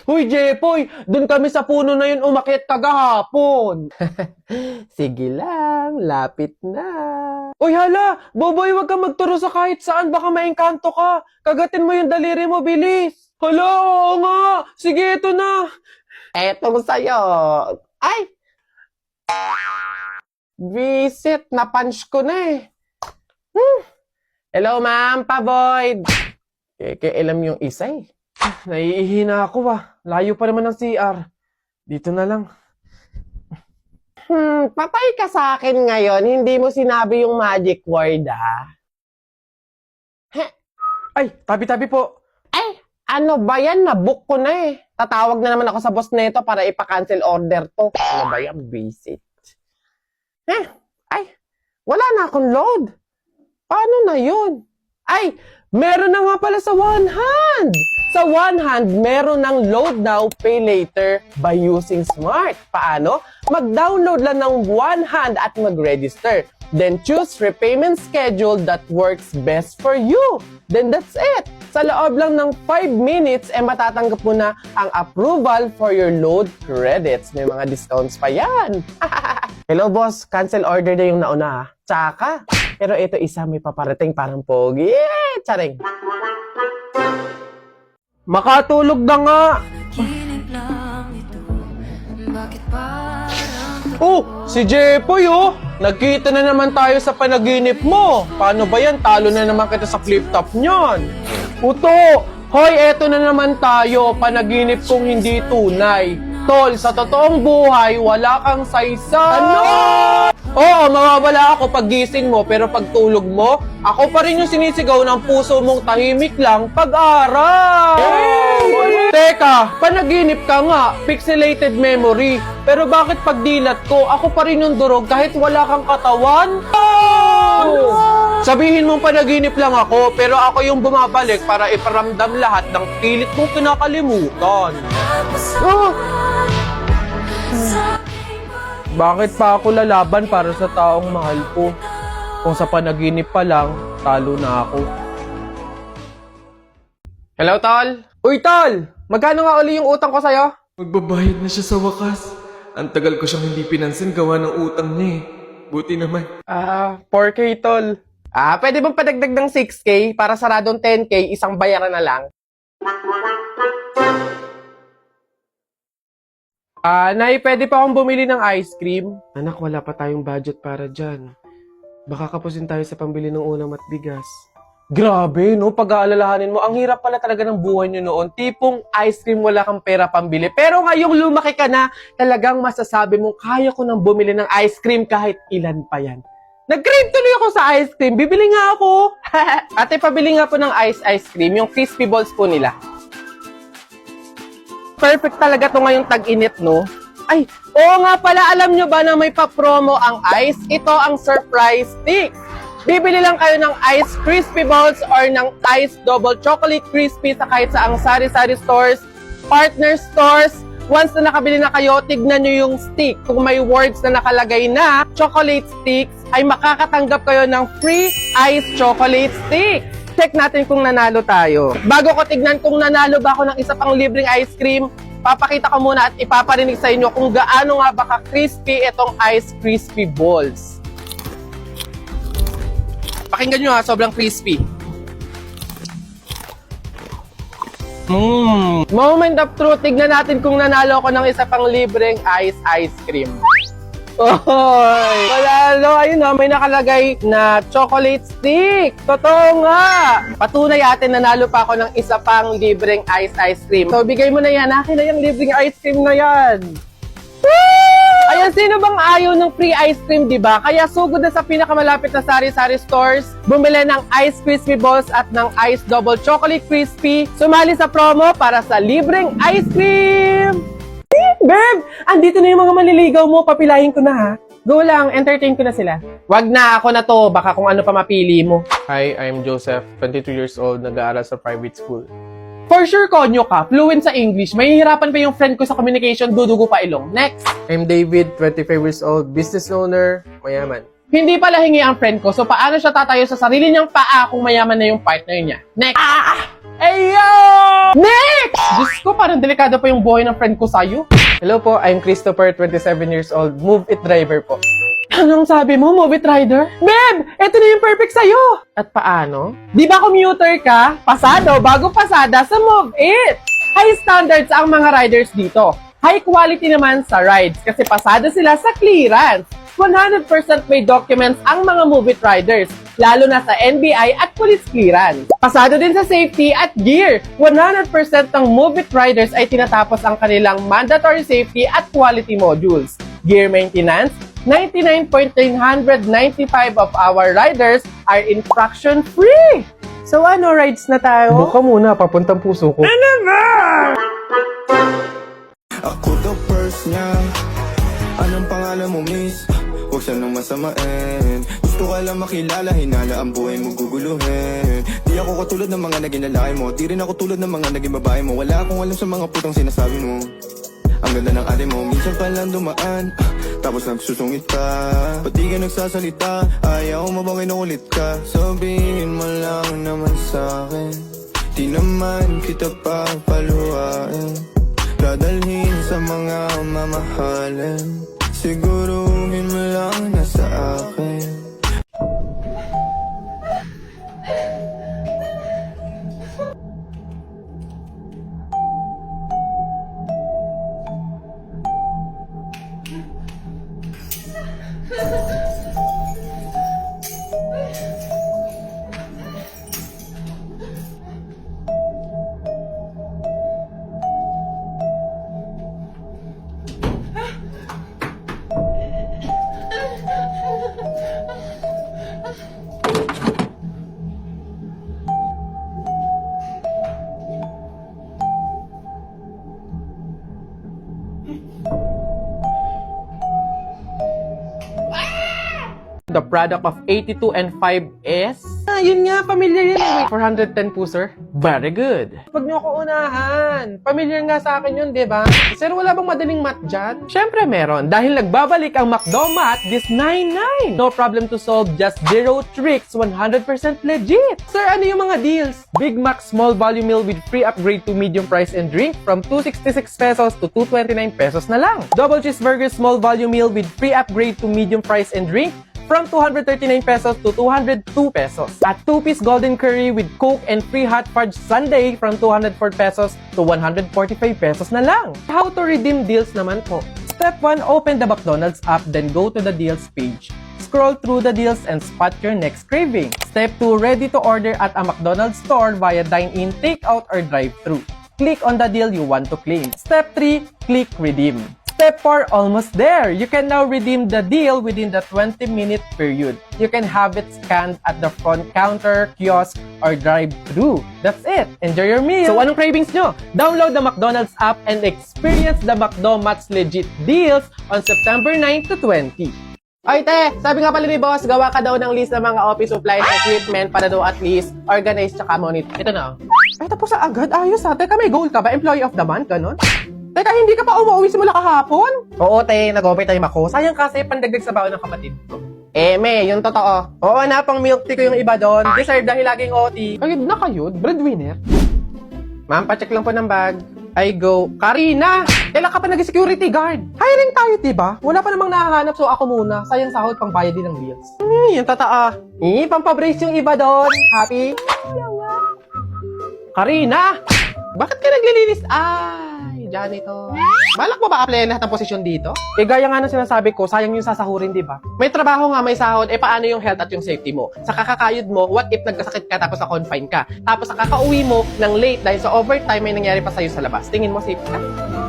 Huy, Jepoy, dun kami sa puno na yun umakyat kagahapon. Sige lang, lapit na. Uy, hala! Boboy, wag kang magturo sa kahit saan, baka maengkanto ka. Kagatin mo yung daliri mo, bilis. Hala, oo nga. Sige, ito na. Etong sa'yo. Ay! Visit, na-punch ko na eh. Hello, ma'am, pa-void. Alam yung isa eh. Naiihina ako ba? Layo pa naman ng CR. Dito na lang. Patay ka sa akin ngayon. Hindi mo sinabi yung magic word, ah. Ay, tabi-tabi po. Ay, ano ba yan? Nabook ko na eh. Tatawag na naman ako sa boss nito para ipa-cancel order to. Ano ba yan? Visit. Ay, wala na akong load. Paano na yun? Ay, meron na nga pala sa One Hand. Sa One Hand, meron ng load now, pay later by using Smart. Paano? Mag-download lang ng One Hand at mag-register. Then choose repayment schedule that works best for you. Then that's it. Sa loob lang ng 5 minutes, matatanggap mo na ang approval for your load credits. May mga discounts pa yan. Hello boss, cancel order na yung nauna ha. Tsaka. Pero ito isa may paparating parang pogi. Charing. Makatulog na nga. Oh, si Jepoy oh. Nagkita na naman tayo sa panaginip mo. Paano ba yan? Talo na naman kita sa flip top niyan. Uto, hoy, eto na naman tayo. Panaginip kong hindi tunay. Tol, sa totoong buhay, wala kang saysay. Ano? Oo, mawawala ako pag gising mo, pero pag tulog mo, ako pa rin yung sinisigaw ng puso mong tahimik lang pag-aral. Hey! Teka, panaginip ka nga, pixelated memory. Pero bakit pag dilat ko, ako pa rin yung durog kahit wala kang katawan? Oh! Sabihin mong panaginip lang ako, pero ako yung bumabalik para iparamdam lahat ng pilit mong kinakalimutan. Oh! Bakit pa ako lalaban para sa taong mahal ko? Kung sa panaginip pa lang, talo na ako. Hello, Tol? Uy, Tol! Magkano nga uli yung utang ko sa'yo? Magbabayad na siya sa wakas. Ang tagal ko siyang hindi pinansin gawa ng utang niya eh. Buti naman. 4K, Tol. Pwede bang padagdag ng 6K para saradong 10K, isang bayaran na lang? Nay, pwede pa akong bumili ng ice cream? Anak, wala pa tayong budget para dyan. Baka kapusin tayo sa pambili ng ulam at bigas. Grabe, no? Pag-aalalahanin mo, ang hirap pala talaga ng buhay nyo noon. Tipong ice cream, wala kang pera pambili. Pero ngayong lumaki ka na, talagang masasabi mong kaya ko nang bumili ng ice cream kahit ilan pa yan. Nag-crave tuloy ako sa ice cream. Bibili nga ako. Ate, pabili nga po ng ice cream. Yung crispy balls po nila. Perfect talaga to ngayong tag-init, no? Ay, oo nga pala, alam nyo ba na may pa-promo ang ice? Ito ang surprise stick. Bibili lang kayo ng ice crispy balls or ng ice double chocolate crispy sa kahit saang sari-sari stores, partner stores. Once na nakabili na kayo, tignan nyo yung stick. Kung may words na nakalagay na chocolate sticks, ay makakatanggap kayo ng free ice chocolate stick. Check natin kung nanalo tayo. Bago ko tignan kung nanalo ba ako ng isa pang libreng ice cream, papakita ko muna at ipaparinig sa inyo kung gaano nga ba ka-crispy itong ice crispy balls. Pakinggan nyo ha, sobrang crispy. Moment of truth, tignan natin kung nanalo ko ng isa pang libreng ice cream. Oy! Malalo, ayun na, may nakalagay na chocolate stick. Totoo nga! Patunay atin, nanalo pa ako ng isa pang libreng ice cream. So, bigay mo na yan. Akin na yung libreng ice cream na yan. Woo! Ayan, sino bang ayaw ng free ice cream, diba? Kaya sugod na sa pinakamalapit na sari-sari stores, bumili ng ice crispy balls at ng ice double chocolate crispy. Sumali sa promo para sa libreng ice cream! Babe, andito na yung mga manliligaw mo. Papilahin ko na ha. Go lang, entertain ko na sila. Wag na, ako na to. Baka kung ano pa mapili mo. Hi, I'm Joseph, 22 years old, nag-aaral sa private school. For sure, konyo ka, fluent sa English. Mahihirapan pa yung friend ko sa communication, dudugo pa ilong. Next! I'm David, 25 years old, business owner, mayaman. Hindi pala hingi ang friend ko, so paano siya tatayo sa sarili niyang paa kung mayaman na yung partner niya? Next! Ayo! Next! Diyos ko, parang delikado pa yung buhay ng friend ko sa'yo. Hello po, I'm Christopher, 27 years old, Move It driver po. Anong sabi mo, Move It rider? Babe, eto na yung perfect sa'yo! At paano? Di ba commuter ka? Pasado, bago pasada sa Move It! High standards ang mga riders dito. High quality naman sa rides kasi pasado sila sa clearance. 100% may documents ang mga Move It riders, lalo na sa NBI at police clearance. Pasado din sa safety at gear. 100% ng Move It riders ay tinatapos ang kanilang mandatory safety at quality modules. Gear maintenance, 99.995 of our riders are infraction-free. So ano, rides na tayo? Buka muna, papuntang puso ko. Ano ba? Ako the first niya. Anong pangalan mo, miss? Huwag siya nang masamain. Gusto ka lang makilala, hinala ang buhay mo guguluhin. Di ako katulad ng mga naging lalaki mo. Di rin ako tulad ng mga naging babae mo. Wala akong alam sa mga putang sinasabi mo. Ang ganda ng ate mo, minsan pa lang dumaan, tapos nagsusungit ka. Ba't di ka nagsasalita? Ayaw mo bang kinukulit ka? Sabihin mo lang naman sa'kin, di naman kita papaluhain. Dadalhin sa mga mamahalin, siguruhin mo lang na sa akin. The product of 82 and 5S. Yun nga, familiar yan. Wait, 410 po, sir. Very good. Huwag niyo ako unahan. Familiar nga sa akin yun, di ba? Sir, wala bang madaling mat dyan? Siyempre meron. Dahil nagbabalik ang McDo Mat this 99. No problem to solve, just zero tricks, 100% legit. Sir, ano yung mga deals? Big Mac small volume meal with free upgrade to medium price and drink from 266 pesos to 229 pesos na lang. Double cheeseburger small volume meal with free upgrade to medium price and drink from 239 pesos to 202 pesos. At 2-piece golden curry with Coke and free hot fudge sundae from 204 pesos to 145 pesos na lang. How to redeem deals naman po? Step 1, open the McDonald's app, then go to the deals page. Scroll through the deals and spot your next craving. Step 2, ready to order at a McDonald's store via dine-in, take-out, or drive-thru. Click on the deal you want to claim. Step 3, click redeem. Step 4, almost there. You can now redeem the deal within the 20-minute period. You can have it scanned at the front counter, kiosk, or drive-thru. That's it. Enjoy your meal. So anong cravings nyo? Download the McDonald's app and experience the McDo Mat's legit deals on September 9 to 20. Ay, te, sabi nga pala ni boss, gawa ka daw ng list ng mga office supplies, equipment para daw at least organize tsaka monitor. Ito na. Ay, tapos sa agad. Ayos ha. Teka, may goal ka ba? Employee of the month? Ganon? Teka, hindi ka pa umuwi simula kahapon? Oo, te. Nag-overtime ako. Sayang kasi pandagdag sa baon ng kapatid ko. Me, yung totoo. Oo na, pang milk tea ko yung iba doon. Deserve dahil laging OT. Kayod na kayo, breadwinner. Ma'am, pacheck lang po ng bag. I go. Karina! Kailan ka pa nag-security guard? Hiring tayo, diba? Wala pa namang nahahanap, so ako muna. Sayang sahod pang bayad din ng bills. Yung totoo. Pampabrace yung iba doon. Happy? Karina! Bakit ka naglilinis? Ay, janitor. Balak mo ba applyan lahat ng posisyon dito? Gaya nga ng sinasabi ko, sayang yung sasahurin, di ba? May trabaho nga, may sahod, paano yung health at yung safety mo? Sa kakakayod mo, what if nagkasakit ka tapos na-confine ka? Tapos sa kakauwi mo ng late dahil sa overtime may nangyari pa sa'yo sa labas. Tingin mo safe ka?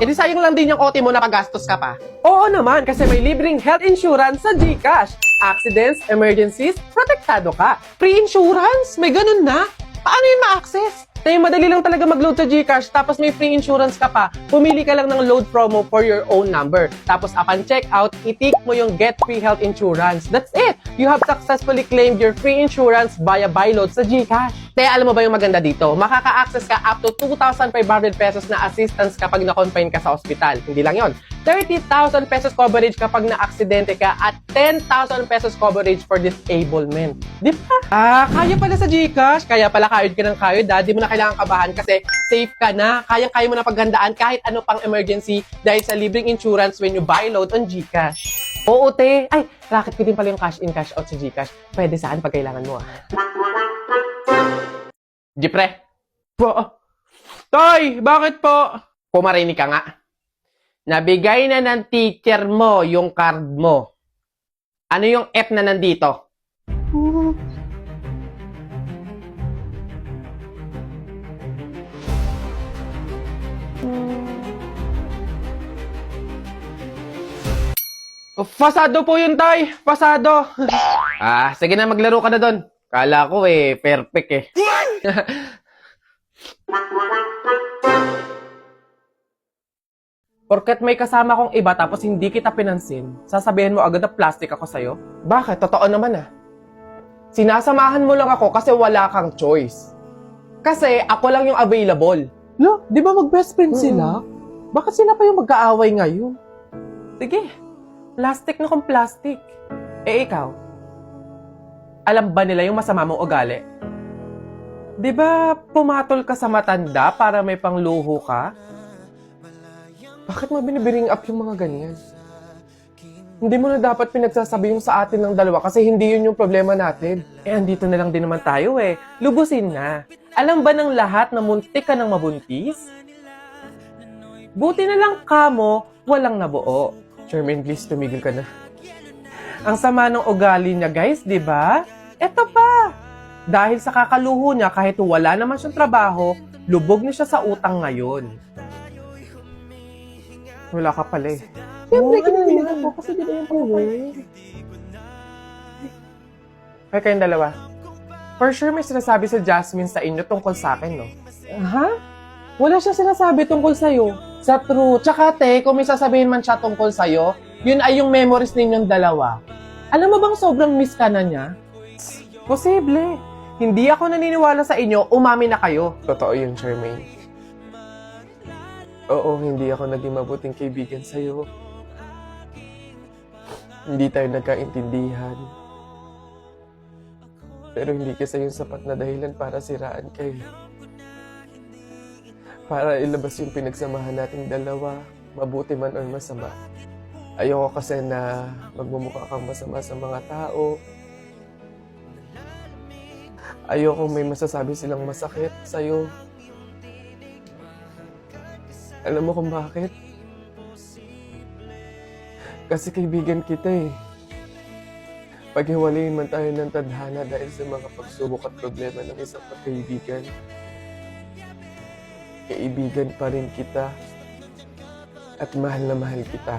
Sayang lang din yung OT mo na pagastos ka pa. Oo naman, kasi may libreng health insurance sa GCash. Accidents, emergencies, protektado ka. Free insurance? May ganun na? Paano yun ma-access? Tayo, madali lang talaga mag-load sa GCash, tapos may free insurance ka pa. Pumili ka lang ng load promo for your own number. Tapos upon checkout, itik mo yung Get Free Health Insurance. That's it! You have successfully claimed your free insurance via buy load sa GCash. Kaya alam mo ba yung maganda dito? Makaka-access ka up to 2,500 pesos na assistance kapag na-confine ka sa ospital. Hindi lang yon. 30,000 pesos coverage kapag na-aksidente ka at 10,000 pesos coverage for disablement. Di ba? Kaya pala sa GCash. Kaya pala kayod ka ng kayod, Di mo na kailangan kabahan kasi safe ka na. Kaya mo na paghandaan kahit ano pang emergency dahil sa libreng insurance when you buy load on GCash. Oo, te. Ay, racket ko din pala yung cash in, cash out sa GCash. Pwede saan pag kailangan mo, Jipre. Toy, bakit po? Pumarinig ka nga. Nabigay na ng teacher mo yung card mo. Ano yung F na nandito? Fasado po yun, Tay. Fasado. Sige na, maglaro ka na doon. Kala ko perfect Porket may kasama kong iba tapos hindi kita pinansin, sasabihin mo agad na plastic ako sa'yo? Bakit? Totoo naman Sinasamahan mo lang ako kasi wala kang choice. Kasi ako lang yung available. No, di ba mag-best friend sila? Bakit sila pa yung magkaaway ngayon? Sige, plastic na kung plastic. Ikaw, alam ba nila yung masama mong ugali? Di ba pumatol ka sa matanda para may pangluho ka? Bakit mo binibiring up yung mga ganyan? Hindi mo na dapat pinagsasabi yung sa atin ng dalawa kasi hindi yun yung problema natin. Andito na lang din naman tayo Lubusin na. Alam ba ng lahat na muntik ka ng mabuntis? Buti na lang kamo, walang nabuo. Charmaine, please, tumigil ka na. Ang sama ng ugali niya, guys, di ba? Eto pa! Dahil sa kakaluho niya, kahit wala naman siyang trabaho, lubog na siya sa utang ngayon. Wala ka pala Siyempre, kinilig ako kasi di ba yung power? Kaya kayong dalawa. For sure, may sinasabi sa Jasmine sa inyo tungkol sa akin, no? Ha? Wala siya sinasabi tungkol sa'yo. Sa true. Tsaka, kung may sasabihin man siya tungkol sa'yo, yun ay yung memories ninyong dalawa. Alam mo bang sobrang miss ka na niya? Posible. Hindi ako naniniwala sa inyo, umami na kayo. Totoo yun, Charmaine. Oo, hindi ako naging mabuting kaibigan sa'yo. Hindi tayo nagkaintindihan. Pero hindi kasi yung sapat na dahilan para siraan kayo. Para ilabas yung pinagsamahan nating dalawa, mabuti man o masama. Ayoko kasi na magmumukha kang masama sa mga tao. Ayoko may masasabi silang masakit sa'yo. Alam mo kung bakit? Kasi kaibigan kita Paghiwalayin man tayo ng tadhana dahil sa mga pagsubok at problema ng isang pagkaibigan, kaibigan pa rin kita at mahal na mahal kita.